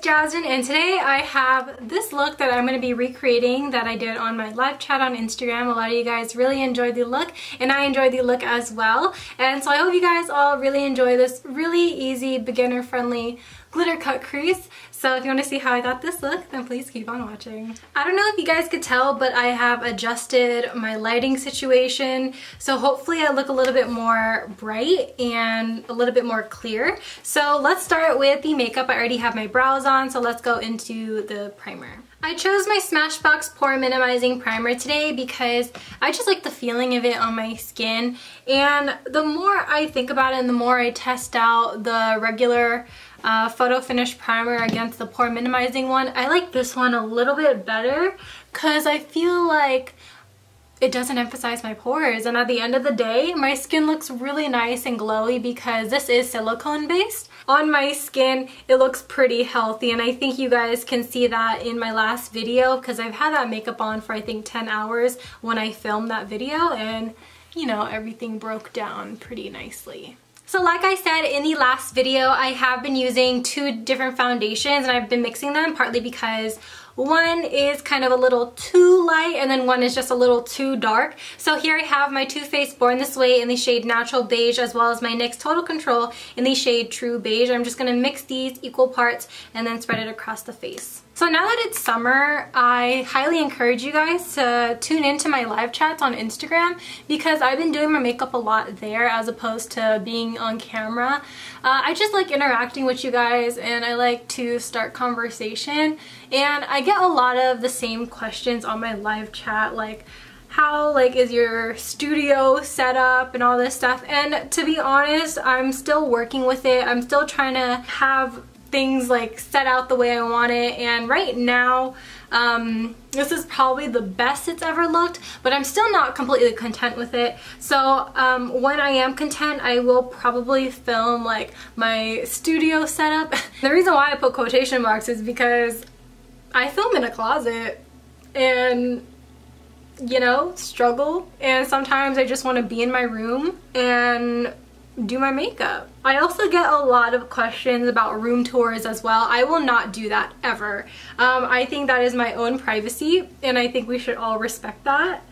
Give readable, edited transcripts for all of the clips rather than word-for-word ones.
Jasmine, and today I have this look that I'm going to be recreating that I did on my live chat on Instagram. A lot of you guys really enjoyed the look and I enjoyed the look as well, and so I hope you guys all really enjoy this really easy beginner friendly glitter cut crease. So if you want to see how I got this look, then please keep on watching. I don't know if you guys could tell, but I have adjusted my lighting situation, so hopefully I look a little bit more bright and a little bit more clear. So let's start with the makeup. I already have my brows on, so let's go into the primer. I chose my Smashbox Pore Minimizing Primer today because I just like the feeling of it on my skin, and the more I think about it and the more I test out the regular Photo Finish Primer against the Pore Minimizing one, I like this one a little bit better because I feel like it doesn't emphasize my pores, and at the end of the day my skin looks really nice and glowy because this is silicone based. On my skin it looks pretty healthy, and I think you guys can see that in my last video because I've had that makeup on for I think 10 hours when I filmed that video, and you know, everything broke down pretty nicely. So like I said in the last video, I have been using two different foundations and I've been mixing them partly because one is kind of a little too light and then one is just a little too dark. So here I have my Too Faced Born This Way in the shade Natural Beige, as well as my NYX Total Control in the shade True Beige. I'm just going to mix these equal parts and then spread it across the face. So now that it's summer, I highly encourage you guys to tune into my live chats on Instagram because I've been doing my makeup a lot there as opposed to being on camera. I just like interacting with you guys and I like to start conversation, and I get a lot of the same questions on my live chat, like how is your studio set up and all this stuff. And to be honest, I'm still working with it. I'm still trying to have things like set out the way I want it, and right now this is probably the best it's ever looked, but I'm still not completely content with it. So when I am content, I will probably film like my studio setup. The reason why I put quotation marks is because I film in a closet and, you know, struggle, and sometimes I just want to be in my room and do my makeup. I also get a lot of questions about room tours as well. I will not do that ever. I think that is my own privacy, and I think we should all respect that.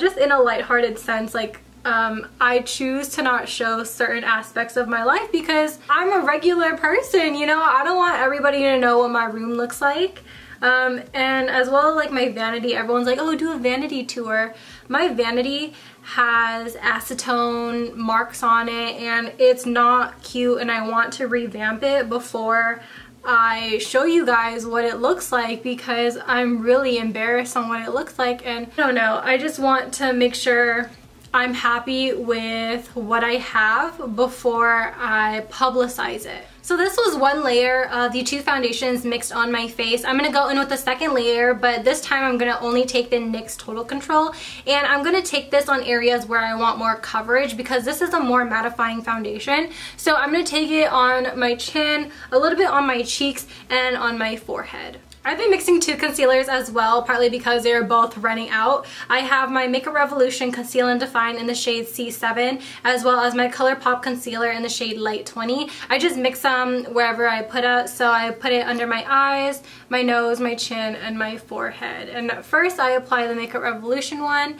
Just in a lighthearted sense, like I choose to not show certain aspects of my life because I'm a regular person, you know? I don't want everybody to know what my room looks like. And as well, like my vanity, everyone's like, oh, do a vanity tour. My vanity has acetone marks on it and it's not cute, and I want to revamp it before I show you guys what it looks like because I'm really embarrassed on what it looks like, and I don't know, I just want to make sure I'm happy with what I have before I publicize it. So this was one layer of the two foundations mixed on my face. I'm going to go in with the second layer, but this time I'm going to only take the NYX Total Control, and I'm going to take this on areas where I want more coverage because this is a more mattifying foundation. So I'm going to take it on my chin, a little bit on my cheeks, and on my forehead. I've been mixing two concealers as well, partly because they're both running out. I have my Makeup Revolution Conceal and Define in the shade C7, as well as my Colourpop Concealer in the shade Light 20. I just mix them wherever I put it, so I put it under my eyes, my nose, my chin, and my forehead. And first I apply the Makeup Revolution one,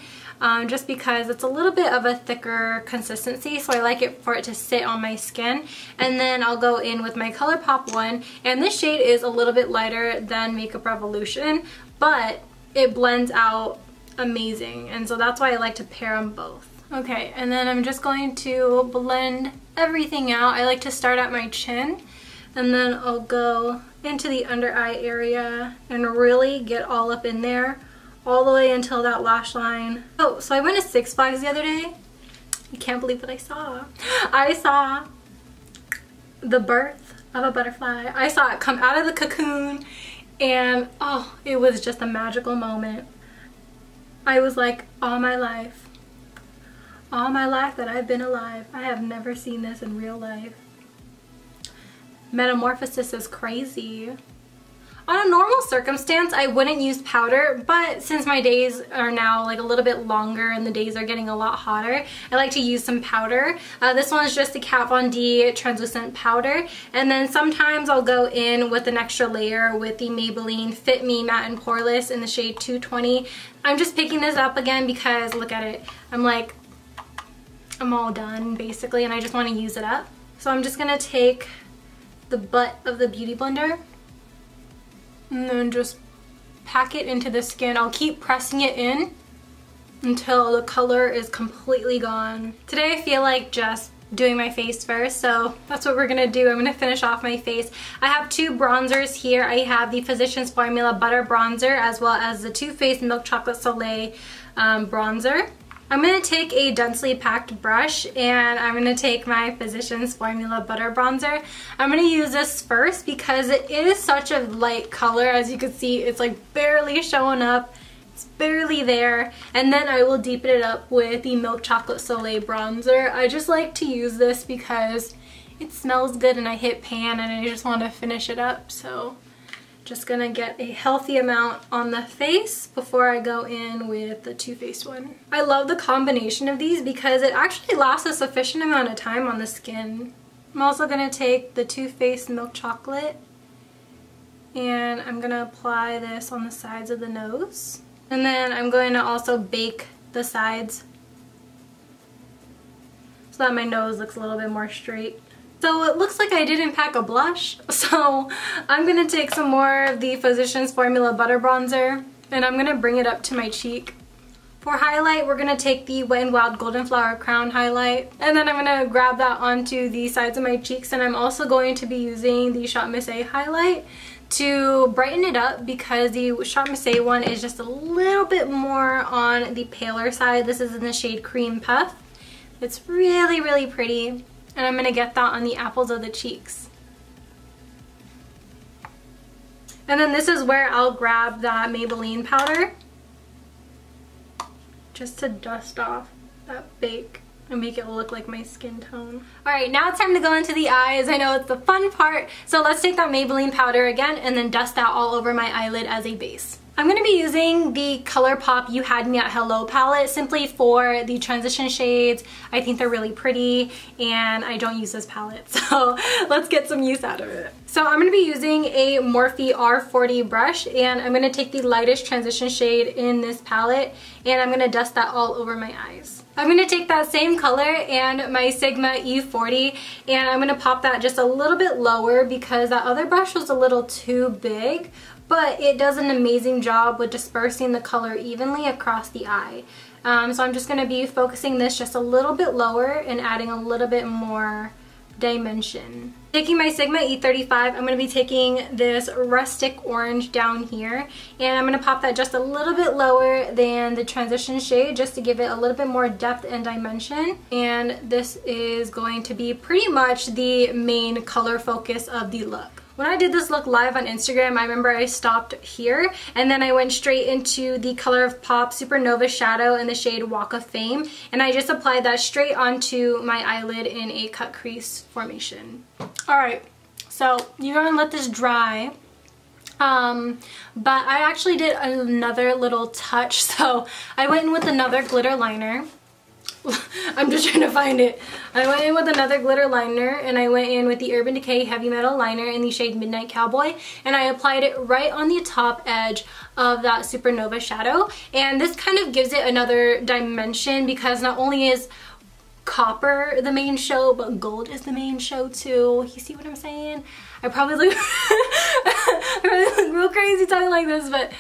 just because it's a little bit of a thicker consistency, so I like it for it to sit on my skin. And then I'll go in with my Colourpop one, and this shade is a little bit lighter than Makeup Revolution, but it blends out amazing, and so that's why I like to pair them both. Okay, and then I'm just going to blend everything out. I like to start at my chin, and then I'll go into the under eye area and really get all up in there, all the way until that lash line. Oh, so I went to Six Flags the other day. I can't believe what I saw. I saw the birth of a butterfly. I saw it come out of the cocoon, and oh, it was just a magical moment. I was like, all my life that I've been alive, I have never seen this in real life. Metamorphosis is crazy. On a normal circumstance, I wouldn't use powder, but since my days are now like a little bit longer and the days are getting a lot hotter, I like to use some powder. This one is just the Kat Von D translucent powder, and then sometimes I'll go in with an extra layer with the Maybelline Fit Me Matte and Poreless in the shade 220. I'm just picking this up again because look at it. I'm all done basically, and I just want to use it up. So I'm just gonna take the butt of the Beauty Blender and then just pack it into the skin. I'll keep pressing it in until the color is completely gone. Today I feel like just doing my face first, so that's what we're gonna do. I'm gonna finish off my face. I have two bronzers here. I have the Physicians Formula Butter Bronzer as well as the Too Faced Milk Chocolate Soleil bronzer. I'm going to take a densely packed brush and I'm going to take my Physicians Formula Butter Bronzer. I'm going to use this first because it is such a light color. As you can see, it's like barely showing up. It's barely there. And then I will deepen it up with the Milk Chocolate Soleil Bronzer. I just like to use this because it smells good and I hit pan and I just want to finish it up. So just gonna get a healthy amount on the face before I go in with the Too Faced one. I love the combination of these because it actually lasts a sufficient amount of time on the skin. I'm also gonna take the Too Faced Milk Chocolate and I'm gonna apply this on the sides of the nose. And then I'm going to also bake the sides so that my nose looks a little bit more straight. So it looks like I didn't pack a blush, so I'm going to take some more of the Physicians Formula Butter Bronzer and I'm going to bring it up to my cheek. For highlight, we're going to take the Wet n Wild Golden Flower Crown highlight and then I'm going to grab that onto the sides of my cheeks, and I'm also going to be using the ShopMissA highlight to brighten it up because the ShopMissA one is just a little bit more on the paler side. This is in the shade Cream Puff. It's really, really pretty. And I'm going to get that on the apples of the cheeks. And then this is where I'll grab that Maybelline powder just to dust off that bake and make it look like my skin tone. Alright, now it's time to go into the eyes. I know it's the fun part. So let's take that Maybelline powder again and then dust that all over my eyelid as a base. I'm going to be using the Colourpop You Had Me at Hello palette simply for the transition shades. I think they're really pretty and I don't use this palette, so let's get some use out of it. So I'm going to be using a Morphe R40 brush and I'm going to take the lightest transition shade in this palette and I'm going to dust that all over my eyes. I'm going to take that same color and my Sigma E40 and I'm going to pop that just a little bit lower because that other brush was a little too big, but it does an amazing job with dispersing the color evenly across the eye. So I'm just going to be focusing this just a little bit lower and adding a little bit more dimension. Taking my Sigma E35, I'm going to be taking this rustic orange down here and I'm going to pop that just a little bit lower than the transition shade just to give it a little bit more depth and dimension. And this is going to be pretty much the main color focus of the look. When I did this look live on Instagram, I remember I stopped here and then I went straight into the Colourpop Supernova shadow in the shade Walk of Fame, and I just applied that straight onto my eyelid in a cut crease formation. Alright, so you're gonna let this dry. But I actually did another little touch, so I went in with another glitter liner. I'm just trying to find it. I went in with another glitter liner and I went in with the Urban Decay Heavy Metal Liner in the shade Midnight Cowboy, and I applied it right on the top edge of that Supernova shadow, and this kind of gives it another dimension because not only is copper the main show, but gold is the main show too. You see what I'm saying? I probably look real crazy talking like this, but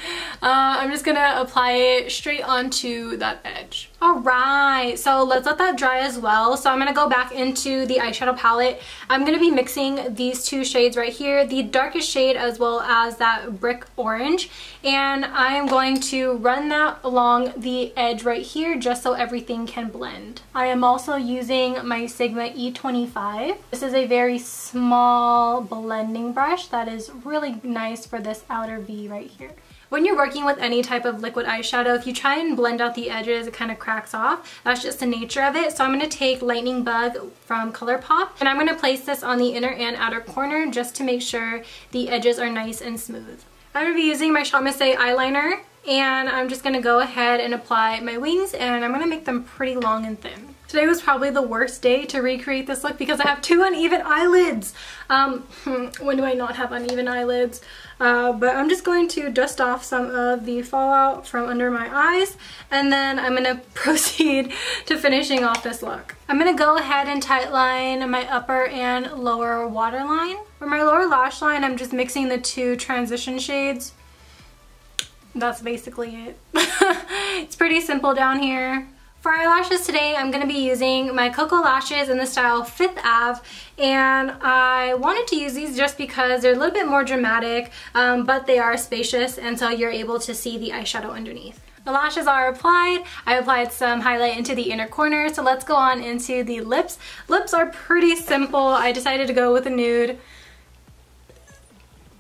I'm just gonna apply it straight onto that edge. Alright, so let's let that dry as well. So I'm gonna go back into the eyeshadow palette. I'm gonna be mixing these two shades right here, the darkest shade as well as that brick orange, and I'm going to run that along the edge right here just so everything can blend. I am also using my Sigma E25. This is a very small blending brush that is really nice for this outer V right here. When you're working with any type of liquid eyeshadow, if you try and blend out the edges, it kind of cracks off. That's just the nature of it. So I'm going to take Lightning Bug from Colourpop and I'm going to place this on the inner and outer corner just to make sure the edges are nice and smooth. I'm going to be using my ShopMissA eyeliner, and I'm just going to go ahead and apply my wings, and I'm going to make them pretty long and thin. Today was probably the worst day to recreate this look because I have 2 uneven eyelids. When do I not have uneven eyelids? But I'm just going to dust off some of the fallout from under my eyes, and then I'm going to proceed to finishing off this look. I'm going to go ahead and tightline my upper and lower waterline. For my lower lash line, I'm just mixing the 2 transition shades. That's basically it. It's pretty simple down here. For eyelashes today, I'm going to be using my Cocoa Lashes in the style 5th Ave, and I wanted to use these just because they're a little bit more dramatic, but they are spacious, and so you're able to see the eyeshadow underneath. The lashes are applied. I applied some highlight into the inner corner, so let's go on into the lips. Lips are pretty simple. I decided to go with a nude.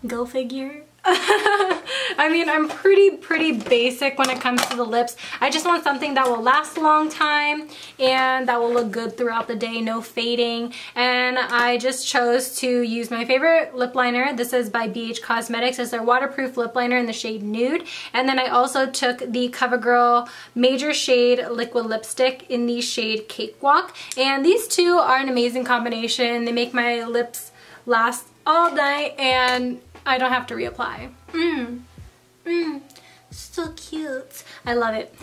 Go figure. I mean, I'm pretty basic when it comes to the lips. I just want something that will last a long time and that will look good throughout the day, no fading. And I just chose to use my favorite lip liner. This is by Beige Cosmetics. It's their waterproof lip liner in the shade Nude. And then I also took the CoverGirl Major Shade Liquid Lipstick in the shade Cakewalk. And these two are an amazing combination. They make my lips last all night and I don't have to reapply. So cute. I love it.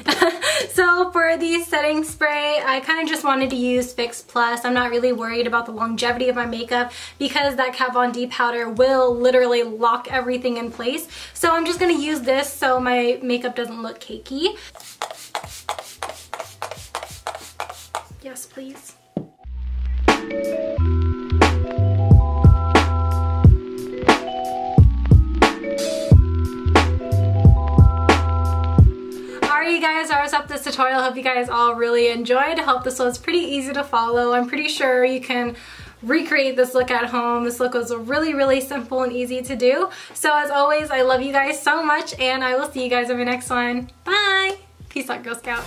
So for the setting spray, I kind of just wanted to use Fix Plus. I'm not really worried about the longevity of my makeup because that Kat Von D powder will literally lock everything in place. So I'm just going to use this so my makeup doesn't look cakey. Yes, please. Alright you guys, I was up this tutorial. Hope you guys all really enjoyed. I hope this was pretty easy to follow. I'm pretty sure you can recreate this look at home. This look was really simple and easy to do. So as always, I love you guys so much and I will see you guys in my next one. Bye! Peace out, Girl Scout.